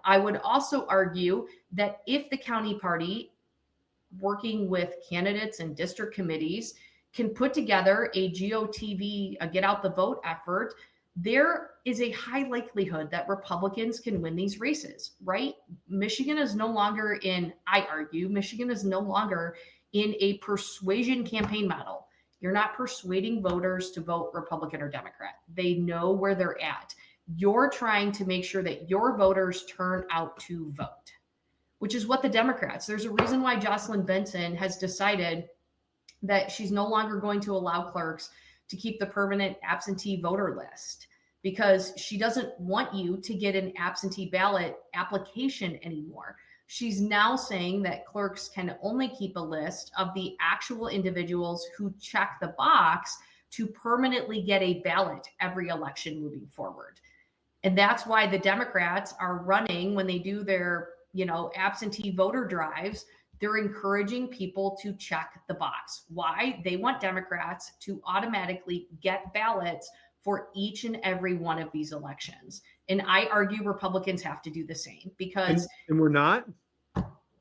I would also argue that if the county party, working with candidates and district committees, can put together a GOTV, a get out the vote effort, there is a high likelihood that Republicans can win these races, right? Michigan is no longer in, I argue, Michigan is no longer in a persuasion campaign model. You're not persuading voters to vote Republican or Democrat. They know where they're at. You're trying to make sure that your voters turn out to vote, which is what the Democrats, there's a reason why Jocelyn Benson has decided that she's no longer going to allow clerks to keep the permanent absentee voter list, because she doesn't want you to get an absentee ballot application anymore. She's now saying that clerks can only keep a list of the actual individuals who check the box to permanently get a ballot every election moving forward. And that's why the Democrats are running, when they do their, absentee voter drives, they're encouraging people to check the box. Why? They want Democrats to automatically get ballots for each and every one of these elections. And I argue Republicans have to do the same, because and we're not.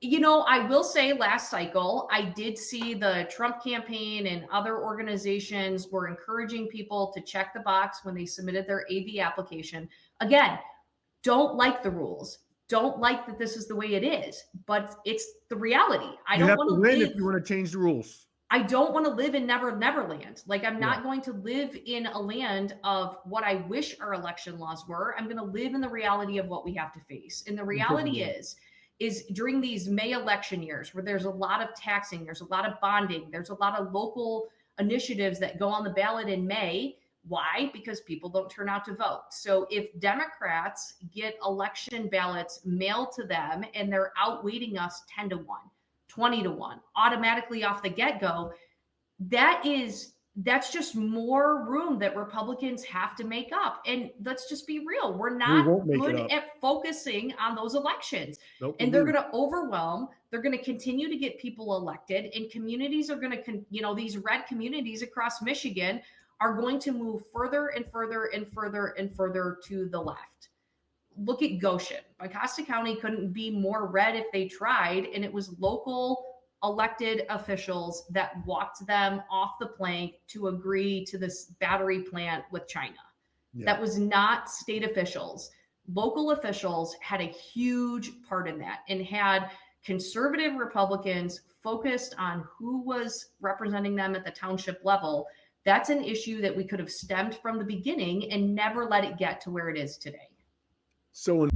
I will say last cycle, I did see the Trump campaign and other organizations were encouraging people to check the box when they submitted their AV application. Again, don't like the rules. Don't like that this is the way it is, but it's the reality. I don't want to win if you want to change the rules. I don't want to live in Neverland. Like, I'm not going to live in a land of what I wish our election laws were. I'm going to live in the reality of what we have to face. And the reality is during these May election years, where there's a lot of taxing, there's a lot of bonding, there's a lot of local initiatives that go on the ballot in May. Why? Because people don't turn out to vote. So if Democrats get election ballots mailed to them and they're outweighting us 10-1, 20-1, automatically off the get-go, that's just more room that Republicans have to make up. And let's just be real. We're not good at focusing on those elections. And they're going to overwhelm. They're going to continue to get people elected, and communities are going to, these red communities across Michigan are going to move further and further and further and further to the left. Look at Goshen. Ancaster County couldn't be more red if they tried, and it was local elected officials that walked them off the plank to agree to this battery plant with China. Yeah. That was not state officials. Local officials had a huge part in that, and had conservative Republicans focused on who was representing them at the township level. That's an issue that we could have stemmed from the beginning and never let it get to where it is today. So